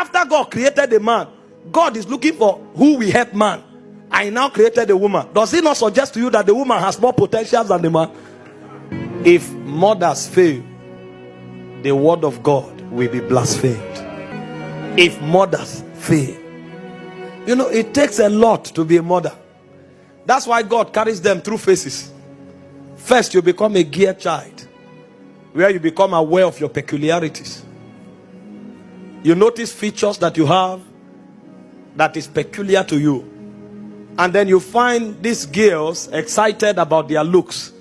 After God created the man, God is looking for who will help man. I now created a woman. Does it not suggest to you that the woman has more potential than the man? If mothers fail, the word of God will be blasphemed. If mothers fail, you know, it takes a lot to be a mother. That's why God carries them through phases. First, you become a gear child, where you become aware of your peculiarities. You notice features that you have that is peculiar to you. And then you find these girls excited about their looks.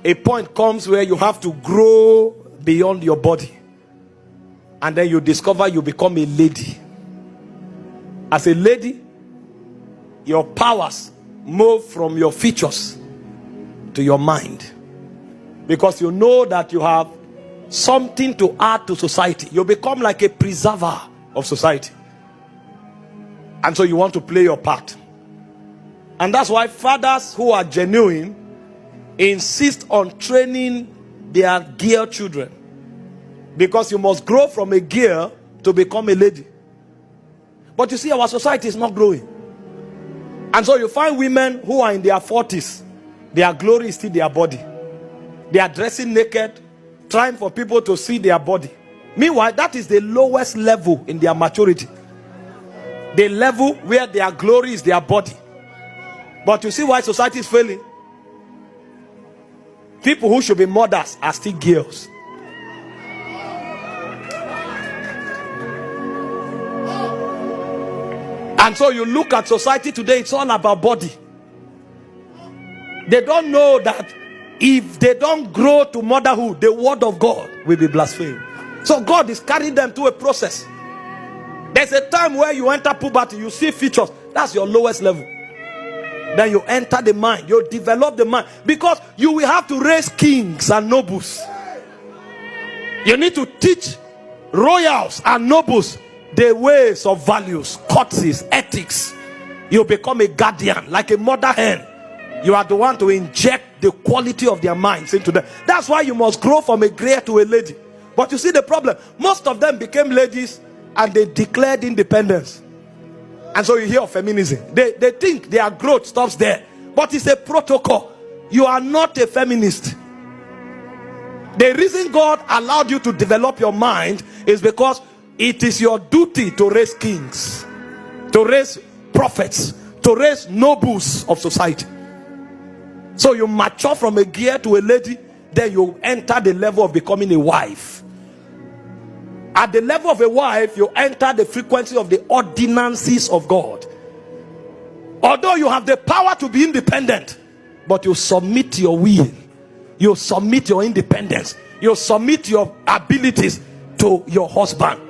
A point comes where you have to grow beyond your body. And then you discover you become a lady. As a lady, your powers move from your features to your mind. Because you know that you have something to add to society. You become like a preserver of society. And so you want to play your part. And that's why fathers who are genuine insist on training their girl children. Because you must grow from a girl to become a lady. But you see, our society is not growing. And so you find women who are in their 40s. Their glory is still their body. They are dressing naked, trying for people to see their body. Meanwhile, that is the lowest level in their maturity. The level where their glory is their body. But you see why society is failing? People who should be mothers are still girls. And so you look at society today, it's all about body. They don't know that if they don't grow to motherhood, the word of God will be blasphemed. So God is carrying them through a process. There's a time where you enter puberty, you see features. That's your lowest level. Then you enter the mind, you develop the mind. Because you will have to raise kings and nobles. You need to teach royals and nobles the ways of values, courtesies, ethics. You become a guardian, like a mother hen. You are the one to inject the quality of their minds into them. That's why you must grow from a gray to a lady. But you see the problem, most of them became ladies and they declared independence. And so you hear of feminism. They think their growth stops there. But it's a protocol. You are not a feminist. The reason God allowed you to develop your mind is because it is your duty to raise kings, to raise prophets, to raise nobles of society. So you mature from a gear to a lady, then you enter the level of becoming a wife. At the level of a wife, you enter the frequency of the ordinances of God. Although you have the power to be independent, but you submit your will, you submit your independence, you submit your abilities to your husband.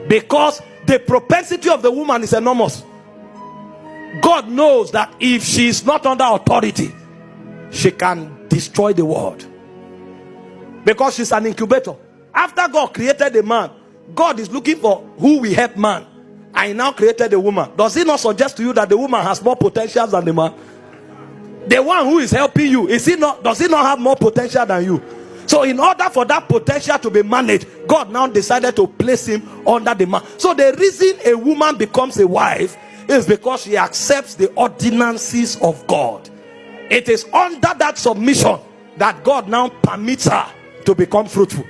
Because the propensity of the woman is enormous. God knows that if she is not under authority, she can destroy the world. Because she's an incubator. After God created the man, God is looking for who will help man. I now created a woman. Does it not suggest to you that the woman has more potential than the man? The one who is helping you, does he not have more potential than you? So in order for that potential to be managed, God now decided to place him under the man. So the reason a woman becomes a wife is because she accepts the ordinances of God. It is under that submission that God now permits her to become fruitful.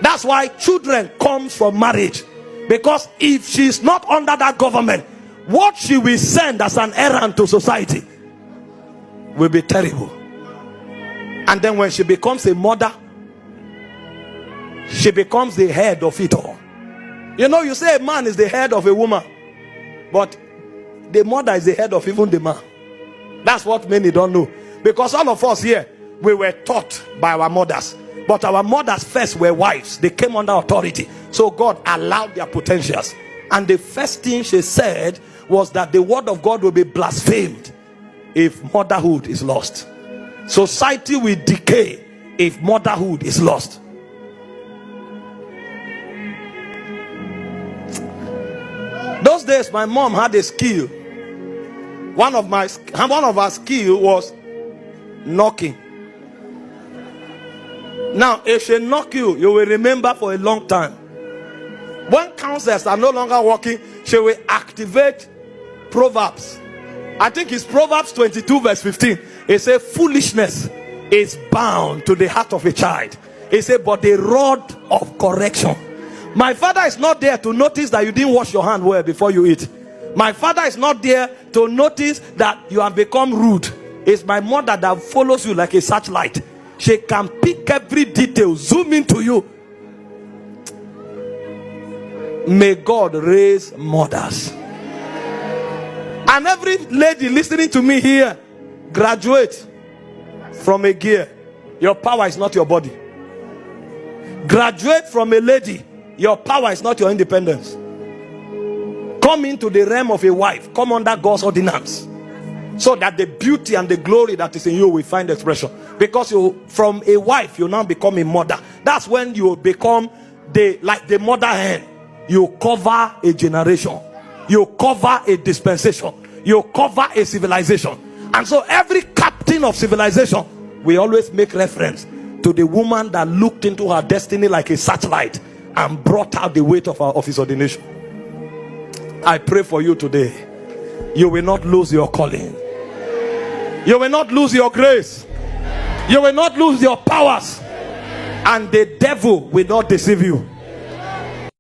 That's why children come from marriage. Because if she is not under that government, what she will send as an errand to society will be terrible. And then when she becomes a mother, she becomes the head of it all. You know, you say a man is the head of a woman, but the mother is the head of even the man. That's what many don't know. Because all of us here, we were taught by our mothers. But our mothers first were wives. They came under authority. So God allowed their potentials. And the first thing she said was that the word of God will be blasphemed if motherhood is lost. Society will decay if motherhood is lost. Those days my mom had a skill. One of our skill was knocking. Now if she knock you, you will remember for a long time counsels are no longer working, she will activate Proverbs. I think it's Proverbs 22 verse 15. It says foolishness is bound to the heart of a child. It says but the rod of correction. My father is not there to notice that you didn't wash your hand well before you eat. My father is not there to notice that you have become rude. It's my mother that follows you like a searchlight. She can pick every detail, zoom into you. May God raise mothers. And every lady listening to me here, graduate from a gear. Your power is not your body. Graduate from a lady. Your power is not your independence. Come into the realm of a wife. Come under God's ordinance, so that the beauty and the glory that is in you will find expression. Because you, from a wife, you now become a mother. That's when you become like the mother hen. You cover a generation. You cover a dispensation. You cover a civilization. And so every captain of civilization, we always make reference to the woman that looked into her destiny like a searchlight and brought out the weight of his ordination. I pray for you today. You will not lose your calling. You will not lose your grace. You will not lose your powers. And the devil will not deceive you.